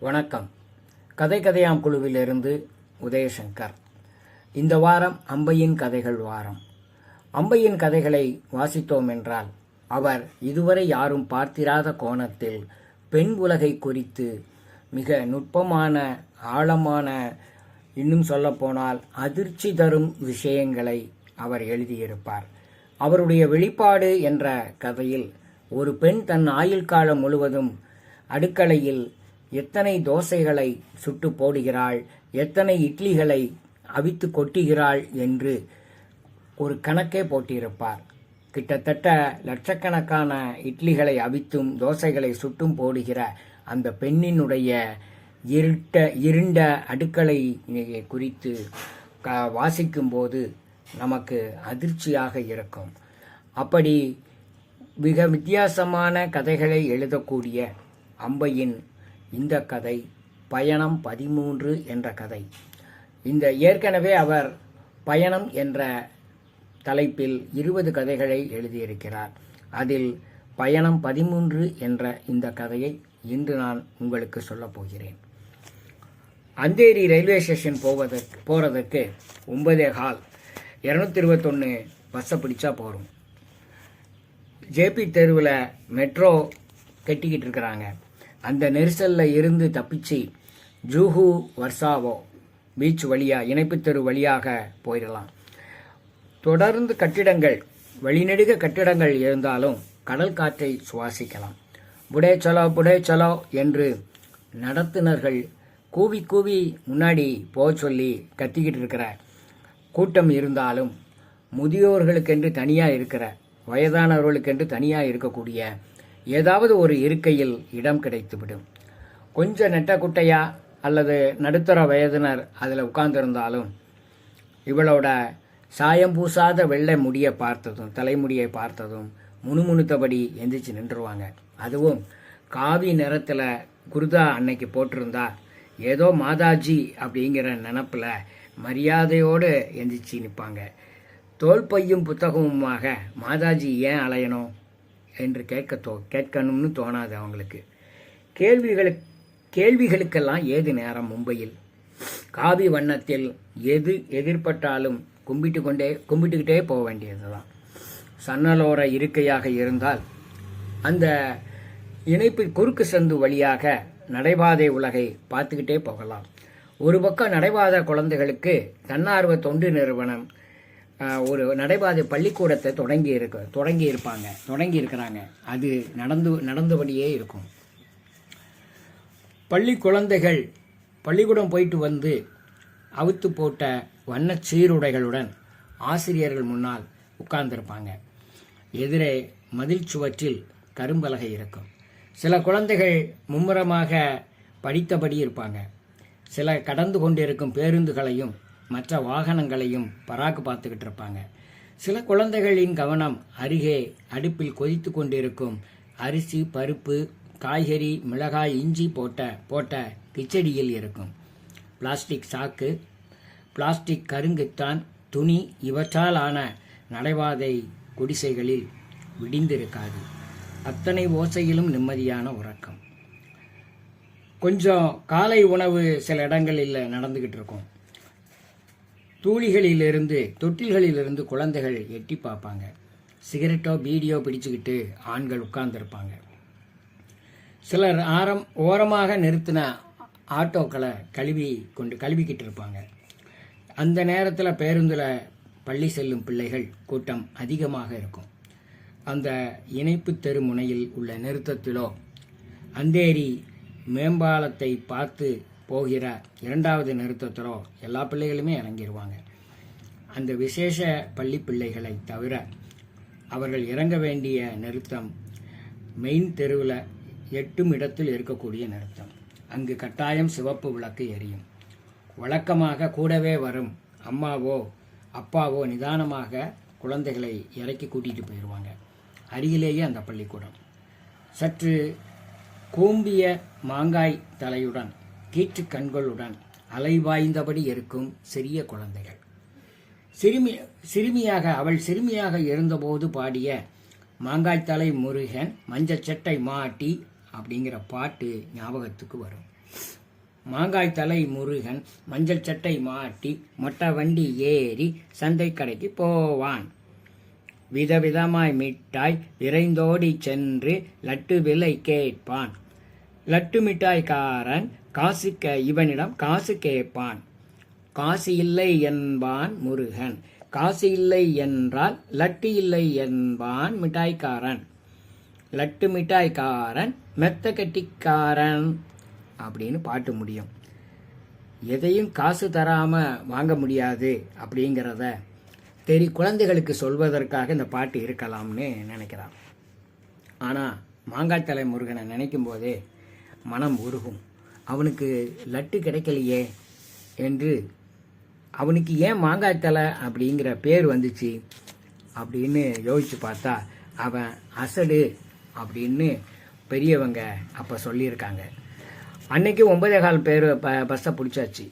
வணக்கம். கதை கதையாம் குழுவிலிருந்து உதயசங்கர். இந்த வாரம் அம்பையின் கதைகள் வாரம். அம்பையின் கதைகளை வாசித்தோம் என்றால் அவர் இதுவரை யாரும் பார்த்திராத கோணத்தில் பெண் உலகை குறித்து மிக நுட்பமான, ஆழமான, இன்னும் சொல்லப்போனால் அதிர்ச்சி தரும் விஷயங்களை அவர் எழுதியிருப்பார். அவருடைய வெளிப்பாடு என்ற கதையில் ஒரு பெண் தன் ஆயுள் காலம் முழுவதும் அடுக்கலையில் எத்தனை தோசைகளை சுட்டு போடுகிறாள், எத்தனை இட்லிகளை அவித்து கொட்டுகிறாள் என்று ஒரு கணக்கே போட்டிருப்பார். கிட்டத்தட்ட லட்சக்கணக்கான இட்லிகளை அவித்தும் தோசைகளை சுட்டும் போடுகிற அந்த பெண்ணினுடைய இருண்ட அடுக்களை குறித்து வாசிக்கும்போது நமக்கு அதிர்ச்சியாக இருக்கும். அப்படி மிக வித்தியாசமான கதைகளை எழுதக்கூடிய அம்பையின் இந்த கதை பயணம் 13 என்ற கதை. இந்த ஏற்கனவே அவர் பயணம் என்ற தலைப்பில் 20 கதைகளை எழுதியிருக்கிறார். அதில் பயணம் 13 என்ற இந்த கதையை இன்று நான் உங்களுக்கு சொல்லப் போகிறேன். அந்தேரி ரயில்வே ஸ்டேஷன் போகிறதுக்கு 9:15 221 பஸ்ஸை பிடிச்சா போகிறோம். ஜேபி தெருவில் மெட்ரோ கட்டிக்கிட்டு இருக்கிறாங்க. அந்த நெரிசலில் இருந்து தப்பிச்சு ஜூஹு வர்சாவோ பீச் வழியாக, இணைப்பு தெரு வழியாக போயிடலாம். தொடர்ந்து கட்டிடங்கள், வழிநெடுக கட்டிடங்கள் இருந்தாலும் கடல் காற்றை சுவாசிக்கலாம். புடே சலோ என்று நடத்துனர்கள் கூவி கூவி முன்னாடி போக சொல்லி கத்திக்கிட்டு இருக்கிற கூட்டம் இருந்தாலும், முதியோர்களுக்கென்று தனியாக இருக்கிற, வயதானவர்களுக்கென்று தனியாக இருக்கக்கூடிய ஏதாவது ஒரு இருக்கையில் இடம் கிடைத்துவிடும். கொஞ்சம் நெட்ட குட்டையா அல்லது நடுத்தர வயதினர் அதில் உட்கார்ந்திருந்தாலும் இவளோட சாயம் பூசாத வெள்ளை முடியை பார்த்ததும், தலைமுடியை பார்த்ததும் முணுமுணுத்தபடி எந்திரிச்சு நின்றுருவாங்க. அதுவும் காவி நிறத்தில் குருதா அன்னைக்கு போட்டிருந்தா ஏதோ மாதாஜி அப்படிங்கிற நினப்பில் மரியாதையோடு எந்திரிச்சு நிற்பாங்க. தோல் பையும் புத்தகமுமாக மாதாஜி ஏன் அலையணும் என்று கேட்கணும்னு தோணாது அவங்களுக்கு. கேள்விகளுக்கெல்லாம் ஏது நேரம் மும்பையில். காவி வண்ணத்தில் எது எதிர்பட்டாலும் கும்பிட்டுக்கிட்டே போக வேண்டியது தான். சன்னலோர இருக்கையாக இருந்தால் அந்த இணைப்பு குறுக்கு சந்து வழியாக நடைபாதை உலகை பார்த்துக்கிட்டே போகலாம். ஒரு பக்கம் நடைபாதை குழந்தைகளுக்கு தன்னார்வ தொண்டு நிறுவனம் ஒரு நடைபாதை பள்ளிக்கூடத்தை தொடங்கி இருக்கிறாங்க. அது நடந்தபடியே இருக்கும். குழந்தைகள் பள்ளிக்கூடம் போயிட்டு வந்து அவுத்து போட்ட வண்ண சீருடைகளுடன் ஆசிரியர்கள் முன்னால் உட்கார்ந்திருப்பாங்க. எதிரே மதில் சுவற்றில் கரும்பலகை இருக்கும். சில குழந்தைகள் மும்முரமாக படித்தபடி இருப்பாங்க. சில கடந்து கொண்டிருக்கும் பேருந்துகளையும் மற்ற வாகனங்களையும் பராக்கு பார்த்துக்கிட்டு இருப்பாங்க. சில குழந்தைகளின் கவனம் அருகே அடுப்பில் கொதித்து கொண்டிருக்கும் அரிசி, பருப்பு, காய்கறி, மிளகாய், இஞ்சி போட்ட கிச்சடியில் இருக்கும். பிளாஸ்டிக் சாக்கு, பிளாஸ்டிக் கருங்குத்தான், துணி இவற்றால் ஆன நடைபாதை குடிசைகளில் விடிந்திருக்காது. அத்தனை ஓசையிலும் நிம்மதியான உறக்கம். கொஞ்சம் காலை உணவு சில இடங்களில் நடந்துக்கிட்டு இருக்கும். தொட்டில்களிலிருந்து குழந்தைகள் எட்டி பார்ப்பாங்க. சிகரெட்டோ பீடியோ பிடிச்சுக்கிட்டு ஆண்கள் உட்கார்ந்துருப்பாங்க. சிலர் ஓரமாக நிறுத்தின ஆட்டோக்களை கழுவிக்கிட்டு இருப்பாங்க. அந்த நேரத்தில் பேருந்தில் பள்ளி செல்லும் பிள்ளைகள் கூட்டம் அதிகமாக இருக்கும். அந்த இணைப்பு தெரு முனையில் உள்ள நிறுத்தத்திலோ அந்தேரி மேம்பாலத்தை பார்த்து போகிற 2வது நிறுத்தத்திலோ எல்லா பிள்ளைகளுமே இறங்கிடுவாங்க. அந்த விசேஷ பள்ளி பிள்ளைகளை தவிர அவர்கள் இறங்க வேண்டிய நிறுத்தம் மெயின் தெருவில் 8 இடத்தில் இருக்கக்கூடிய நிறுத்தம். அங்கு கட்டாயம் சிவப்பு விளக்கு எரியும். வழக்கமாக கூடவே வரும் அம்மாவோ அப்பாவோ நிதானமாக குழந்தைகளை இறக்கி கூட்டிகிட்டு போயிடுவாங்க. அருகிலேயே அந்த பள்ளிக்கூடம். சற்று கூம்பிய மாங்காய் தலையுடன், கீற்று கண்களுடன் அலைவாய்ந்தபடி இருக்கும் சிறிய குழந்தைகள். அவள் சிறுமியாக இருந்தபோது பாடிய மாங்காய்த்தலை முருகன் மஞ்சச்சட்டை மாட்டி அப்படிங்கிற பாட்டு ஞாபகத்துக்கு வரும். மாங்காய் தலை முருகன் மஞ்சள் சட்டை மாட்டி மொட்டை வண்டி ஏறி சந்தை கடைக்கு போவான். விதவிதமாய் மிட்டாய் விரைந்தோடி சென்று லட்டு விலை கேட்பான். லட்டு மிட்டாய்க்காரன் இவனிடம் காசு கேட்பான். காசு இல்லை என்பான் முருகன். காசு இல்லை என்றால் லட்டு இல்லை என்பான் மிட்டாய்க்காரன். லட்டு மிட்டாய்க்காரன் மெத்த கட்டிக்காரன் அப்படின்னு பாட்டு முடியும். எதையும் காசு தராம வாங்க முடியாது அப்படிங்கிறத குழந்தைகளுக்கு சொல்வதற்காக இந்த பாட்டு இருக்கலாம்னு நினைக்கிறான். ஆனால் மாங்காய் தலை முருகனை நினைக்கும் போதே மனம் உருகும். அவனுக்கு லட்டு கிடைக்கலையே என்று, அவனுக்கு ஏன் மாங்காய் தலை அப்படிங்கிற பேர் வந்துச்சு அப்படின்னு யோசிச்சு பார்த்தா அவன் அசடு அப்படின்னு பெரியவங்க அப்போ சொல்லியிருக்காங்க. அன்னைக்கு 9:15 பேர் பஸ்ஸை பிடிச்சாச்சு.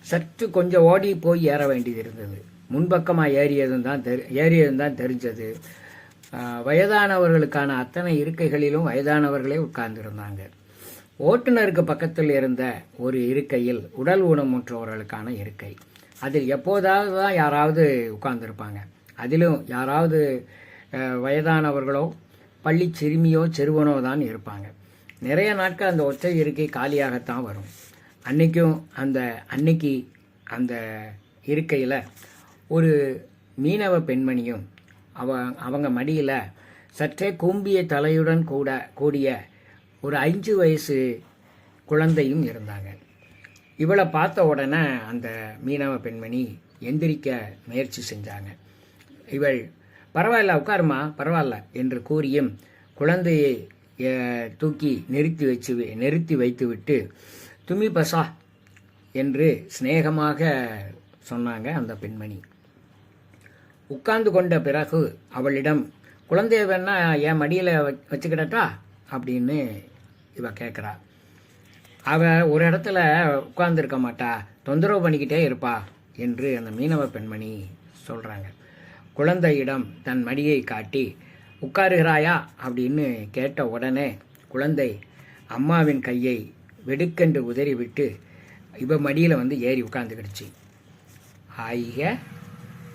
சற்று கொஞ்சம் ஓடி போய் ஏற வேண்டியது இருந்தது. முன்பக்கமாக ஏறியதும் தான் தெரிஞ்சது. வயதானவர்களுக்கான அத்தனை இருக்கைகளிலும் வயதானவர்களே உட்கார்ந்துருந்தாங்க. ஓட்டுநருக்கு பக்கத்தில் இருந்த ஒரு இருக்கையில் உடல் ஊனமுற்றவர்களுக்கான இருக்கை. அதில் எப்போதாவது தான் யாராவது உட்கார்ந்துருப்பாங்க. அதிலும் யாராவது வயதானவர்களோ பள்ளி சிறுமியோ சிறுவனோ தான் இருப்பாங்க. நிறைய நாட்கள் அந்த ஒற்றை இருக்கை காலியாகத்தான் வரும். அன்னைக்கு அந்த இருக்கையில் ஒரு மீனவ பெண்மணியும் அவங்க மடியில் சற்றே கூம்பிய தலையுடன் கூடிய ஒரு 5 வயசு குழந்தையும் இருந்தாங்க. இவளை பார்த்த உடனே அந்த மீனவ பெண்மணி எந்திரிக்க முயற்சி செஞ்சாங்க. இவள் பரவாயில்ல உட்காருமா பரவாயில்ல என்று கூறியும் குழந்தையை தூக்கி நிறுத்தி வைத்துவிட்டு துமி பசா என்று சிநேகமாக சொன்னாங்க அந்த பெண்மணி. உட்கார்ந்து கொண்ட பிறகு அவளிடம் குழந்தைய வேணா என் மடியில் வச்சுக்கிடட்டா அப்படின்னு இவ கேட்குறா. அவ ஒரு இடத்துல உட்கார்ந்துருக்க மாட்டா, தொந்தரவு பண்ணிக்கிட்டே இருப்பா என்று அந்த மீனவ பெண்மணி சொல்கிறாங்க. குழந்தையிடம் தன் மடியை காட்டி உட்காருகிறாயா அப்படின்னு கேட்ட உடனே குழந்தை அம்மாவின் கையை வெடுக்கென்று உதறிவிட்டு இவ மடியில் ஏறி உட்கார்ந்துக்கிடுச்சு. ஆயிக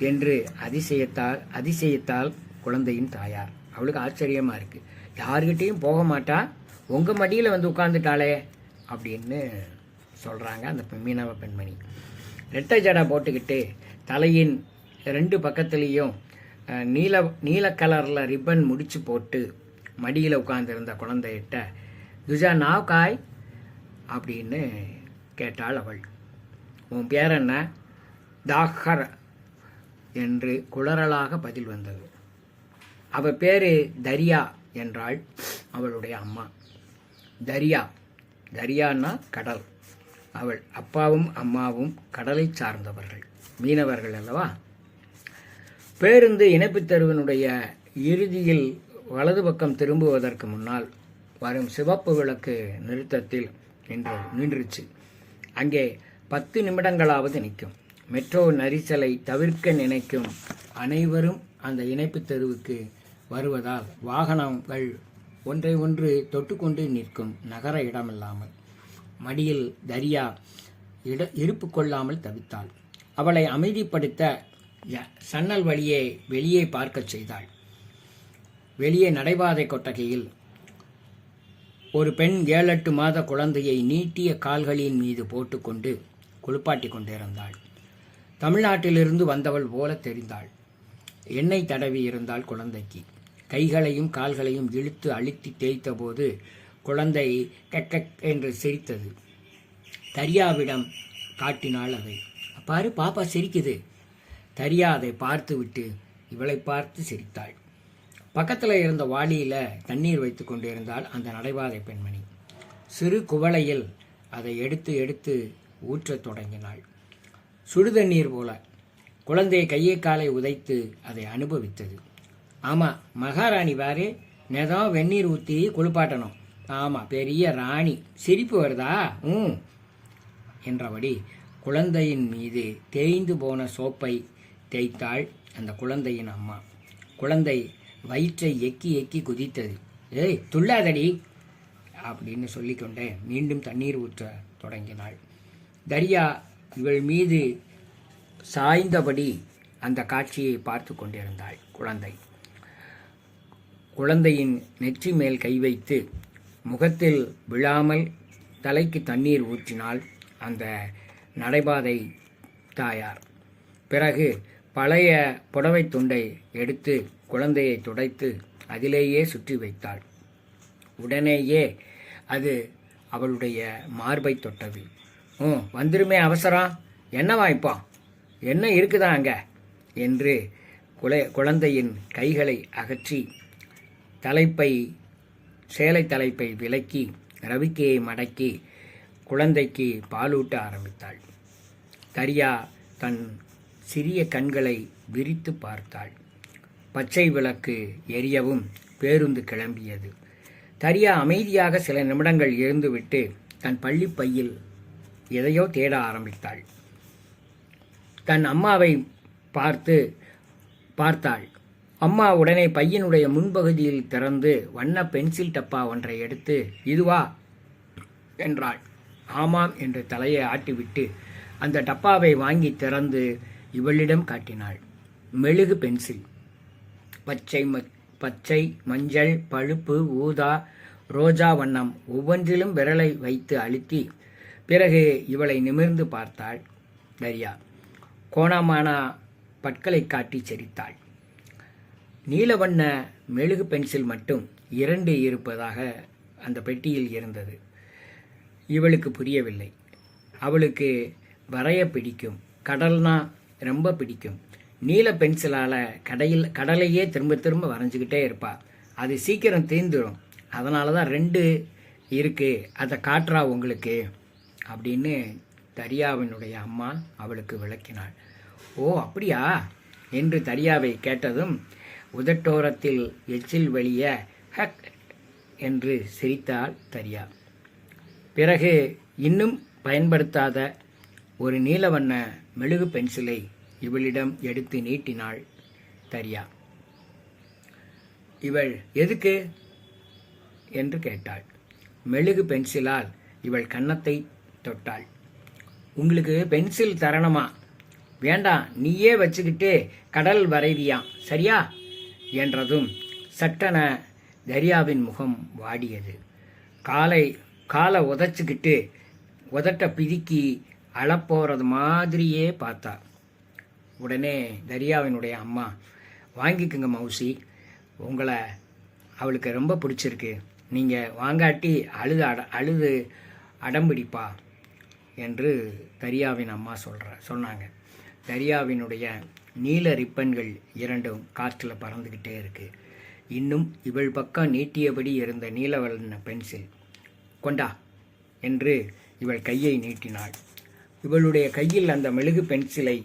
என்று அதிசயத்தால் குழந்தையின் தாயார். அவளுக்கு ஆச்சரியமாக இருக்குது. யாருக்கிட்டேயும் போக மாட்டா, உங்கள் மடியில் உட்காந்துட்டாளே அப்படின்னு சொல்கிறாங்க அந்த மீனவ பெண்மணி. ரெட்டை ஜடை போட்டுக்கிட்டு தலையின் 2 பக்கத்துலேயும் நீல கலரில் ரிப்பன் முடிச்சு போட்டு மடியில் உட்கார்ந்துருந்த குழந்தைகிட்ட துஜா நாவ் காய் அப்படின்னு கேட்டாள் அவள். உன் பேர் என்ன? தாஹர் என்று குளறலாக பதில் வந்தது. அவள் பேர் தரியா என்றாள் அவளுடைய அம்மா. தரியான்னா கடல். அவள் அப்பாவும் அம்மாவும் கடலை சார்ந்தவர்கள், மீனவர்கள் அல்லவா. பேருந்து இணைப்பு தெருவினுடைய இறுதியில் வலது பக்கம் திரும்புவதற்கு முன்னால் வரும் சிவப்பு விளக்கு நிறுத்தத்தில் நின்றுச்சு. அங்கே 10 நிமிடங்களாவது நிற்கும். மெட்ரோ நெரிசலை தவிர்க்க நினைக்கும் அனைவரும் அந்த இணைப்பு தெருவுக்கு வருவதால் வாகனங்கள் ஒன்றை ஒன்று தொட்டுக்கொண்டு நிற்கும். நகர இடமில்லாமல் மடியில் தரியா இருப்பு கொள்ளாமல் தவித்தாள். அவளை அமைதிப்படுத்த சன்னல் வழியே வெளியே பார்க்கச் செய்தாள். வெளியே நடைபாதை கொட்டகையில் ஒரு பெண் 7-8 மாத குழந்தையை நீட்டிய கால்களின் மீது போட்டுக்கொண்டு குளிப்பாட்டி கொண்டிருந்தாள். தமிழ்நாட்டிலிருந்து வந்தவள் போல தெரிந்தாள். எண்ணெய் தடவி இருந்தாள் குழந்தைக்கு. கைகளையும் கால்களையும் இழுத்து அழுத்தி தேய்த்த போது குழந்தை கெக்கக் என்று சிரித்தது. தரியாவிடம் காட்டினாள் அதை. பாரு பாப்பா சிரிக்குது. தரியா அதை பார்த்து விட்டு இவளை பார்த்து சிரித்தாள். பக்கத்தில் இருந்த வாளியில் தண்ணீர் வைத்து கொண்டிருந்தாள் அந்த நடைபாதை பெண்மணி. சிறு குவளையில் அதை எடுத்து ஊற்றத் தொடங்கினாள். சுடுதண்ணீர் போல குழந்தையை கையை காலை உதைத்து அதை அனுபவித்தது. ஆமாம், மகாராணி வாரு, நெதம் வெந்நீர் ஊற்றி குளிப்பாட்டணும். ஆமாம், பெரிய ராணி. சிரிப்பு வருதா? என்றபடி குழந்தையின் மீது தேய்ந்து போன சோப்பை தேய்த்தாள் அந்த குழந்தையின் அம்மா. குழந்தை வயிற்றை எக்கி குதித்தது. ஏய் துள்ளாதடி அப்படின்னு சொல்லிக்கொண்டே மீண்டும் தண்ணீர் ஊற்ற தொடங்கினாள். தரியா இவள் மீது சாய்ந்தபடி அந்த காட்சியை பார்த்து கொண்டிருந்தாள். குழந்தையின் நெற்றி மேல் கை வைத்து முகத்தில் விழாமல் தலைக்கு தண்ணீர் ஊற்றினாள் அந்த நடைபாதை தாயார். பிறகு பழைய புடவை துண்டை எடுத்து குழந்தையை துடைத்து அதிலேயே சுற்றி வைத்தாள். உடனேயே அது அவளுடைய மார்பை தொட்டது. வந்துருமே அவசரம், என்னவா இப்போ, என்ன இருக்குதா அங்க என்று குழந்தையின் கைகளை அகற்றி சேலை தலைப்பை விலக்கி ரவிக்கையை மடக்கி குழந்தைக்கு பாலூட்ட ஆரம்பித்தாள். தரியா தன் சிறிய கண்களை விரித்து பார்த்தாள். பச்சை விளக்கு எரியவும் பேருந்து கிளம்பியது. தரியா அமைதியாக சில நிமிடங்கள் இருந்துவிட்டு தன் பள்ளி பையில் எதையோ தேட ஆரம்பித்தாள். தன் அம்மாவை பார்த்தாள். அம்மா உடனே பையனுடைய முன்பகுதியில் திறந்து வண்ண பென்சில் டப்பா ஒன்றை எடுத்து, இதுவா என்றாள். ஆமாம் என்று தலையை ஆட்டிவிட்டு அந்த டப்பாவை வாங்கி திறந்து இவளிடம் காட்டினாள். மெழுகு பென்சில், பச்சை, மஞ்சள், பழுப்பு, ஊதா, ரோஜா வண்ணம் ஒவ்வொன்றிலும் விரலை வைத்து அழுத்தி பிறகு இவளை நிமிர்ந்து பார்த்தாள். தரியா கோணமான பற்களை காட்டி சிரித்தாள். நீலவண்ண மெழுகு பென்சில் மட்டும் 2 இருப்பதாக அந்த பெட்டியில் இருந்தது. இவளுக்கு புரியவில்லை. அவளுக்கு வரைய பிடிக்கும், கடல்னா ரொம்ப பிடிக்கும். நீல பென்சிலால் கடலையே திரும்ப திரும்ப வரைஞ்சிக்கிட்டே இருப்பாள். அது சீக்கிரம் தீர்ந்துடும், அதனால தான் 2 இருக்கு, அதை காட்டுறா உங்களுக்கு அப்படின்னு தரியாவினுடைய அம்மா அவளுக்கு விளக்கினாள். ஓ அப்படியா என்று தரியாவை கேட்டதும் உதட்டோரத்தில் எச்சில் வெளிய ஹக் என்று சிரித்தாள் தரியா. பிறகு இன்னும் பயன்படுத்தாத ஒரு நீலவண்ண மெழுகு பென்சிலை இவளிடம் எடுத்து நீட்டினாள் தரியா. இவள் எதுக்கு என்று கேட்டாள். மெழுகு பென்சிலால் இவள் கன்னத்தை தொட்டாள். உங்களுக்கு பென்சில் தரணுமா? வேண்டாம், நீயே வச்சுக்கிட்டு கடல் வரைவியாம், சரியா என்றதும் சட்டென தரியாவின் முகம் வாடியது. காலை உதச்சிக்கிட்டு உதட்ட பிதுக்கி அழப்போறது மாதிரியே பார்த்தா. உடனே தரியாவினுடைய அம்மா, வாங்கிக்குங்க மௌசி, உங்களை அவளுக்கு ரொம்ப பிடிச்சிருக்கு, நீங்கள் வாங்காட்டி அழுது அடம்பிடிப்பா என்று தரியாவின் அம்மா சொன்னாங்க. தரியாவினுடைய நீல ரிப்பன்கள் 2 காற்றில் பறந்துக்கிட்டே இருக்கு. இன்னும் இவள் பக்கம் நீட்டியபடி இருந்த நீலவண்ண பென்சில், கொண்டா என்று இவள் கையை நீட்டினாள். இவளுடைய கையில் அந்த மெழுகு பென்சிலை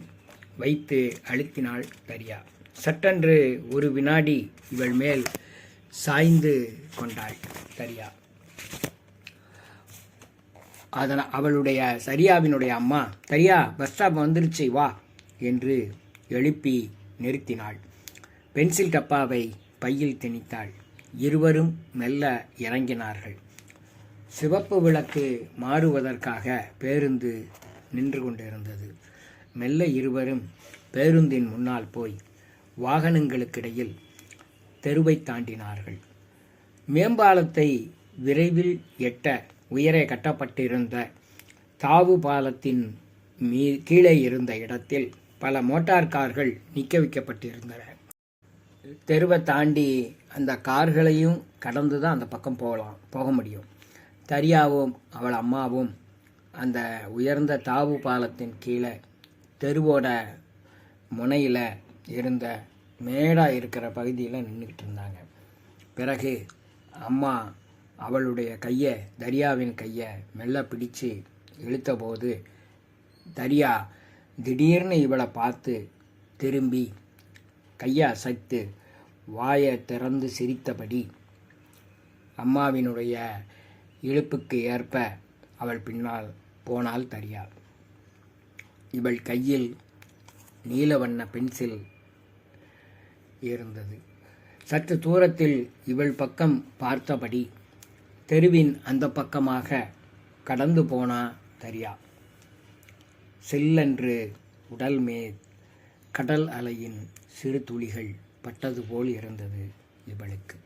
வைத்து அழுத்தினாள் தரியா. சட்டென்று ஒரு வினாடி இவள் மேல் சாய்ந்து கொண்டாள் தரியா. அவளுடைய சரியாவினுடைய அம்மா, தரியா பஸ் ஸ்டாப் வந்துருச்சு வா என்று எழுப்பி நிறுத்தினாள். பென்சில் டப்பாவை பையில் திணித்தாள். இருவரும் மெல்ல இறங்கினார்கள். சிவப்பு விளக்கு மாறுவதற்காக பேருந்து நின்று கொண்டிருந்தது. மெல்ல இருவரும் பேருந்தின் முன்னால் போய் வாகனங்களுக்கிடையில் தெருவை தாண்டினார்கள். மேம்பாலத்தை விரைவில் எட்ட உயரே கட்டப்பட்டிருந்த தாவு பாலத்தின் கீழே இருந்த இடத்தில் பல மோட்டார் கார்கள் நிற்க வைக்கப்பட்டிருந்தன. தெருவை தாண்டி அந்த கார்களையும் கடந்து தான் அந்த பக்கம் போக முடியும். தரியாவும் அவள் அம்மாவும் அந்த உயர்ந்த தாவு பாலத்தின் கீழே தெருவோட முனையில் இருந்த மேடாக இருக்கிற பகுதியில் நின்றுக்கிட்டு இருந்தாங்க. பிறகு அம்மா அவளுடைய கையை, தரியாவின் கையை மெல்ல பிடிச்சு இழுத்தபோது தரியா திடீர்னு இவளை பார்த்து திரும்பி கையை அசைத்து வாயை திறந்து சிரித்தபடி அம்மாவினுடைய இழுப்புக்கு ஏற்ப அவள் பின்னால் போனாள் தரியா. இவள் கையில் நீலவண்ண பென்சில் இருந்தது. சற்று தூரத்தில் இவள் பக்கம் பார்த்தபடி தெருவின் அந்த பக்கமாக கடந்து போனா தரியா. செல்லென்று உடல் மேல் கடல் அலையின் சிறு துளிகள் பட்டது போல் இருந்தது இவளுக்கு.